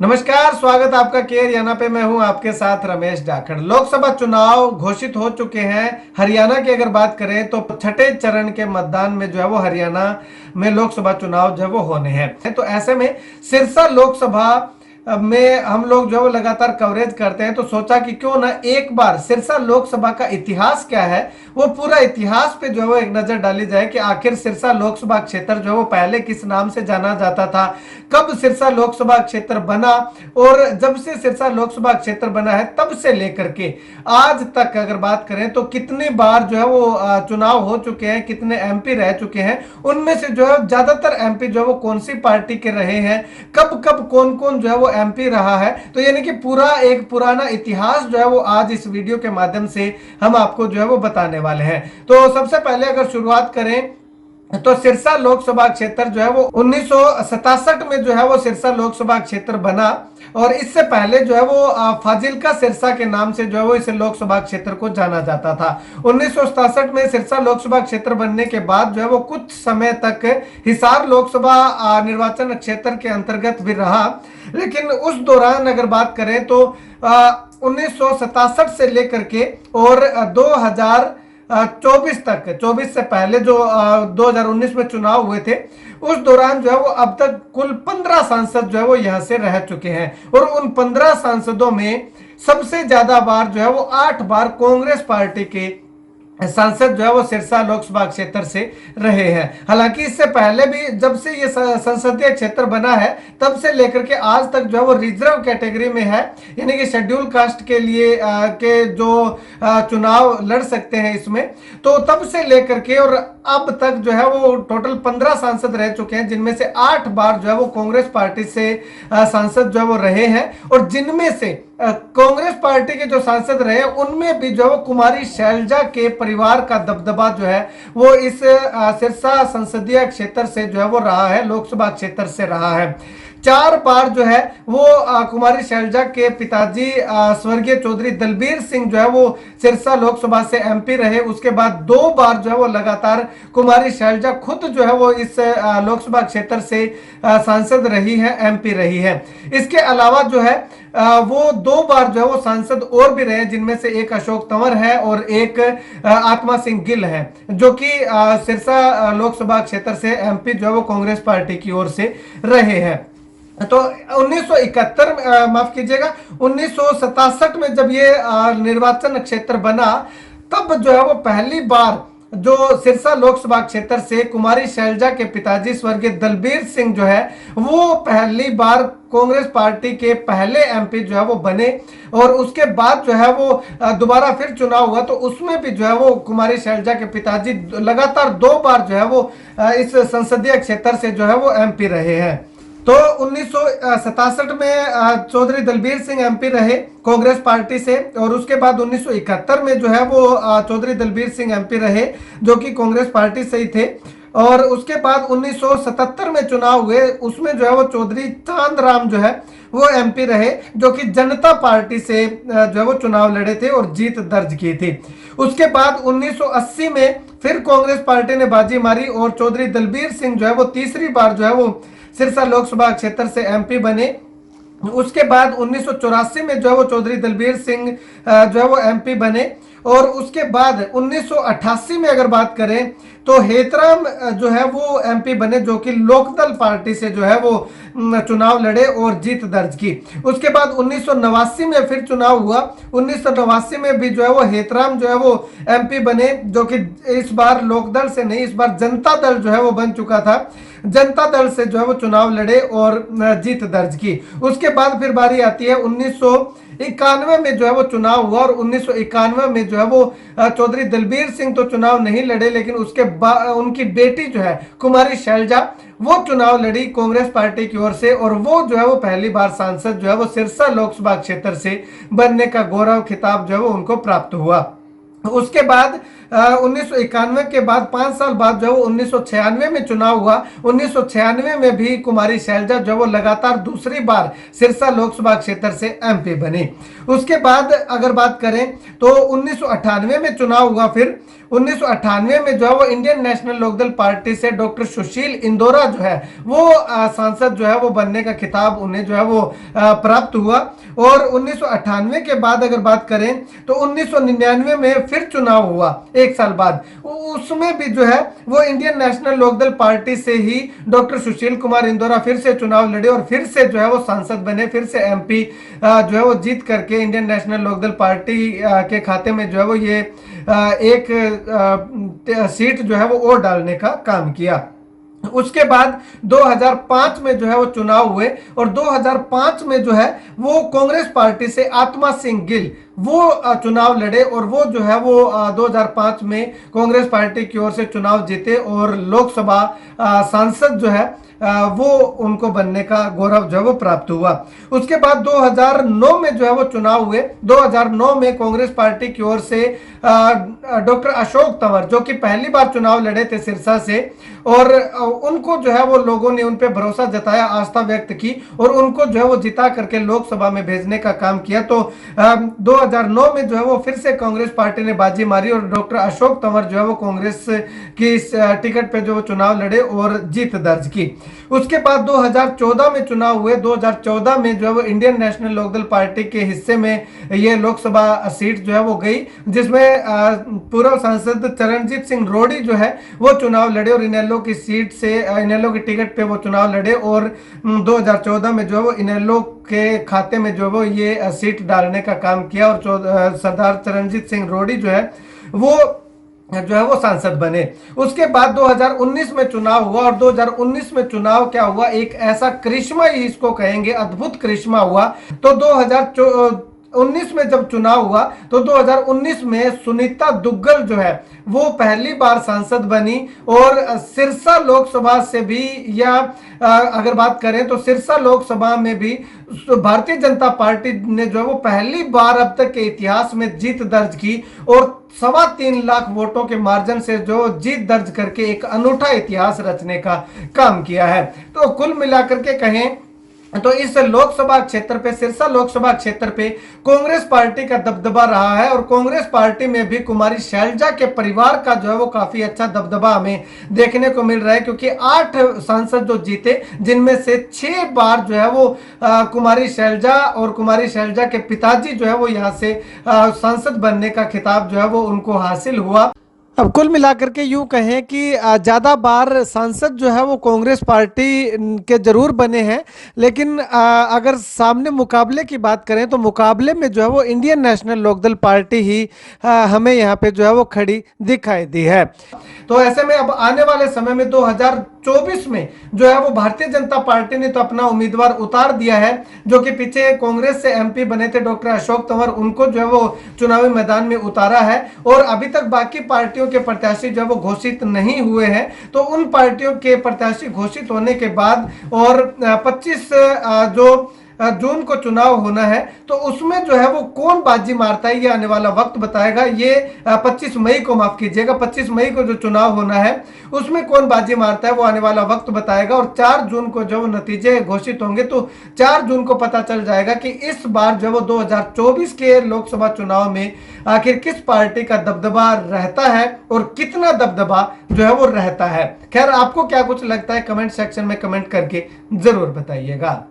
नमस्कार, स्वागत आपका केयर याना पे। मैं हूं आपके साथ रमेश जाखड़। लोकसभा चुनाव घोषित हो चुके हैं। हरियाणा की अगर बात करें तो छठे चरण के मतदान में जो है वो हरियाणा में लोकसभा चुनाव जो है वो होने हैं। तो ऐसे में सिरसा लोकसभा में हम लोग जो है वो लगातार कवरेज करते हैं, तो सोचा कि क्यों ना एक बार सिरसा लोकसभा का इतिहास क्या है, वो पूरा इतिहास पे जो है वो एक नजर डाली जाए कि आखिर सिरसा लोकसभा क्षेत्र जो है वो पहले किस नाम से जाना जाता था, कब सिरसा लोकसभा क्षेत्र बना, और जब से सिरसा लोकसभा क्षेत्र बना है तब से लेकर के आज तक अगर बात करें तो कितनी बार जो है वो चुनाव हो चुके हैं, कितने एमपी रह चुके हैं, उनमें से जो है ज्यादातर एमपी जो है वो कौन सी पार्टी के रहे हैं, कब कब कौन कौन जो है वो एमपी रहा है। तो यानी कि पूरा एक पुराना इतिहास जो है वो आज इस वीडियो के माध्यम से हम आपको जो है वो बताने वाले हैं। तो सबसे पहले अगर शुरुआत करें तो सिरसा लोकसभा क्षेत्र जो है वो 1967 में जो है वो सिरसा लोकसभा क्षेत्र बना, और इससे पहले जो है वो फाजिल्का सिरसा के नाम से जो है वो इस लोकसभा क्षेत्र को जाना जाता था। 1967 में सिरसा लोकसभा क्षेत्र बनने के बाद जो है वो कुछ समय तक हिसार लोकसभा निर्वाचन क्षेत्र के अंतर्गत भी रहा, लेकिन उस दौरान अगर बात करें तो 1967 से लेकर के और 2024 तक, 24 से पहले जो 2019 में चुनाव हुए थे, उस दौरान जो है वो अब तक कुल 15 सांसद जो है वो यहां से रह चुके हैं, और उन 15 सांसदों में सबसे ज्यादा बार जो है वो 8 बार कांग्रेस पार्टी के सांसद जो है वो सिरसा लोकसभा क्षेत्र से रहे हैं। हालांकि इससे पहले भी जब से ये संसदीय क्षेत्र बना है तब से लेकर के आज तक जो है वो रिजर्व कैटेगरी में है, यानी कि शेड्यूल कास्ट के लिए के जो चुनाव लड़ सकते हैं इसमें, तो तब से लेकर के और अब तक जो है वो टोटल 15 सांसद रह चुके हैं, जिनमें से 8 बार जो है वो कांग्रेस पार्टी से सांसद जो है वो रहे हैं, और जिनमें से कांग्रेस पार्टी के जो सांसद रहे उनमें भी जो है वो कुमारी शैलजा के परिवार का दबदबा जो है वो इस सिरसा संसदीय क्षेत्र से जो है वो रहा है, लोकसभा क्षेत्र से रहा है। 4 बार जो है वो कुमारी शैलजा के पिताजी स्वर्गीय चौधरी दलबीर सिंह जो है वो सिरसा लोकसभा से एमपी रहे। उसके बाद 2 बार जो है वो लगातार कुमारी शैलजा खुद जो है वो इस लोकसभा क्षेत्र से सांसद रही है, एमपी रही है। इसके अलावा जो है वो 2 बार जो है वो सांसद और भी रहे, जिनमें से एक अशोक तंवर है और एक आत्मा सिंह गिल है, जो कि सिरसा लोकसभा क्षेत्र से एमपी जो है वो कांग्रेस पार्टी की ओर से रहे हैं। तो 1971 माफ कीजिएगा 1967 में जब ये निर्वाचन क्षेत्र बना, तब जो है वो पहली बार जो सिरसा लोकसभा क्षेत्र से कुमारी शैलजा के पिताजी स्वर्गीय दलबीर सिंह जो है वो पहली बार कांग्रेस पार्टी के पहले एमपी जो है वो बने, और उसके बाद जो है वो दोबारा फिर चुनाव हुआ, तो उसमें भी जो है वो कुमारी शैलजा के पिताजी लगातार 2 बार जो है वो इस संसदीय क्षेत्र से जो है वो एमपी रहे हैं। तो 1967 में चौधरी दलबीर सिंह एमपी रहे कांग्रेस पार्टी से, और उसके बाद 1971 में जो है वो चौधरी दलबीर सिंह एमपी रहे, जो कि कांग्रेस पार्टी से ही थे। और उसके बाद 1977 में चुनाव हुए, उसमें जो है वो चौधरी चांद राम जो है वो एमपी रहे, जो कि जनता पार्टी से जो है वो चुनाव लड़े थे और जीत दर्ज की थी। उसके बाद 1980 में फिर कांग्रेस पार्टी ने बाजी मारी और चौधरी दलबीर सिंह जो है वो तीसरी बार जो है वो सिरसा लोकसभा क्षेत्र से एमपी बने। उसके बाद 1984 में जो है वो चौधरी दलबीर सिंह जो है वो एमपी बने, और उसके बाद 1988 में अगर बात करें तो हेतराम जो है वो एमपी बने, जो कि लोकदल पार्टी से जो है वो चुनाव लड़े और जीत दर्ज की। उसके बाद 1989 में फिर चुनाव हुआ, 1989 में भी जो है वो हेतराम जो है वो एमपी बने, जो कि इस बार लोकदल से नहीं, इस बार जनता दल जो है वो बन चुका था, जनता दल से जो है वो चुनाव लड़े और जीत दर्ज की। उसके बाद फिर बारी आती है 1991 में जो है वो चुनाव हुआ, और 1991 में जो है वो चौधरी दलबीर सिंह तो चुनाव नहीं लड़े, लेकिन उसके बाद उनकी बेटी जो है कुमारी शैलजा वो चुनाव लड़ी कांग्रेस पार्टी की ओर से, और वो जो है वो पहली बार सांसद जो है वो सिरसा लोकसभा क्षेत्र से बनने का गौरव खिताब जो है वो उनको प्राप्त हुआ। उसके बाद 1991 के बाद 5 साल बाद जो 1996 में चुनाव हुआ, 1996 में भी कुमारी शैलजा जो वो लगातार दूसरी बार सिरसा लोकसभा क्षेत्र से एमपी बनी। उसके बाद अगर बात करें तो 1998 में चुनाव हुआ। फिर 1998 में जो है वो इंडियन नेशनल लोकदल पार्टी से डॉक्टर सुशील इंदौरा जो है वो सांसद जो है वो बनने का खिताब उन्हें जो है वो प्राप्त हुआ। और 1998 के बाद अगर बात करें तो 1999 में फिर चुनाव हुआ 1 साल बाद। उसमें भी जो है वो इंडियन नेशनल लोकदल पार्टी से ही डॉक्टर सुशील कुमार इंदौरा फिर से चुनाव लड़े और फिर से जो है वो सांसद बने, फिर से एमपी जो है वो जीत करके इंडियन नेशनल लोकदल पार्टी के खाते में जो है वो ये एक सीट जो है वो और डालने का काम किया। उसके बाद 2005 में जो है वो चुनाव हुए और 2005 में जो है वो कांग्रेस पार्टी से आत्मा सिंह गिल वो चुनाव लड़े और वो जो है वो 2005 में कांग्रेस पार्टी की ओर से चुनाव जीते और लोकसभा सांसद जो है वो उनको बनने का गौरव जो है वो प्राप्त हुआ। उसके बाद 2009 में जो है वो चुनाव हुए। 2009 में कांग्रेस पार्टी की ओर से डॉक्टर अशोक तंवर जो कि पहली बार चुनाव लड़े थे सिरसा से और उनको जो है वो लोगों ने उन पे भरोसा जताया, आस्था व्यक्त की और उनको जो है वो जिता करके लोकसभा में भेजने का काम किया। तो 2009 में जो है वो फिर से कांग्रेस पार्टी ने बाजी मारी और डॉक्टर अशोक तंवर जो है वो कांग्रेस की टिकट पे जो वो चुनाव लड़े और जीत दर्ज की। उसके बाद 2014 में चुनाव हुए। 2014 में जो है वो इंडियन नेशनल लोकदल पार्टी के हिस्से में ये लोकसभा सीट जो है वो गई, जिसमें पूर्व सांसद चरणजीत सिंह रोडी जो है वो चुनाव लड़े और इनेलो की सीट से इनेलो की टिकट पे वो चुनाव लड़े और 2014 में जो है वो इनेलो के खाते में जो है वो ये सीट डालने का काम किया और सरदार चरणजीत सिंह रोडी जो है वो सांसद बने। उसके बाद 2019 में चुनाव हुआ और 2019 में चुनाव क्या हुआ, एक ऐसा करिश्मा ही इसको कहेंगे, अद्भुत करिश्मा हुआ। तो 2019 में जब चुनाव हुआ तो 2019 में सुनीता दुग्गल जो है वो पहली बार सांसद बनी और सिरसा लोकसभा से भी या अगर बात करें तो सिरसा लोकसभा में भी भारतीय जनता पार्टी ने जो है वो पहली बार अब तक के इतिहास में जीत दर्ज की और 3.25 लाख वोटों के मार्जिन से जो जीत दर्ज करके एक अनूठा इतिहास रचने का काम किया है। तो कुल मिलाकर के कहें तो इस लोकसभा क्षेत्र पे, सिरसा लोकसभा क्षेत्र पे कांग्रेस पार्टी का दबदबा रहा है और कांग्रेस पार्टी में भी कुमारी शैलजा के परिवार का जो है वो काफी अच्छा दबदबा हमें देखने को मिल रहा है, क्योंकि 8 सांसद जो जीते जिनमें से 6 बार जो है वो कुमारी शैलजा और कुमारी शैलजा के पिताजी जो है वो यहाँ से सांसद बनने का खिताब जो है वो उनको हासिल हुआ। अब कुल मिलाकर के यूं कहें कि ज़्यादा बार सांसद जो है वो कांग्रेस पार्टी के जरूर बने हैं, लेकिन अगर सामने मुकाबले की बात करें तो मुकाबले में जो है वो इंडियन नेशनल लोकदल पार्टी ही हमें यहाँ पे जो है वो खड़ी दिखाई दी है। तो ऐसे में अब आने वाले समय में 2024 में जो है वो भारतीय जनता पार्टी ने तो अपना उम्मीदवार उतार दिया है, जो कि पीछे कांग्रेस से एमपी बने थे डॉक्टर अशोक तंवर, उनको जो है वो चुनावी मैदान में उतारा है और अभी तक बाकी पार्टियों के प्रत्याशी जो वो घोषित नहीं हुए हैं। तो उन पार्टियों के प्रत्याशी घोषित होने के बाद और 25 जो जून को चुनाव होना है तो उसमें जो है वो कौन बाजी मारता है ये आने वाला वक्त बताएगा। ये 25 मई को, माफ कीजिएगा, 25 मई को जो चुनाव होना है उसमें कौन बाजी मारता है वो आने वाला वक्त बताएगा और 4 जून को जो नतीजे घोषित होंगे तो 4 जून को पता चल जाएगा कि इस बार जो वो 2024 के लोकसभा चुनाव में आखिर किस पार्टी का दबदबा रहता है और कितना दबदबा जो है वो रहता है। खैर, आपको क्या कुछ लगता है कमेंट सेक्शन में कमेंट करके जरूर बताइएगा।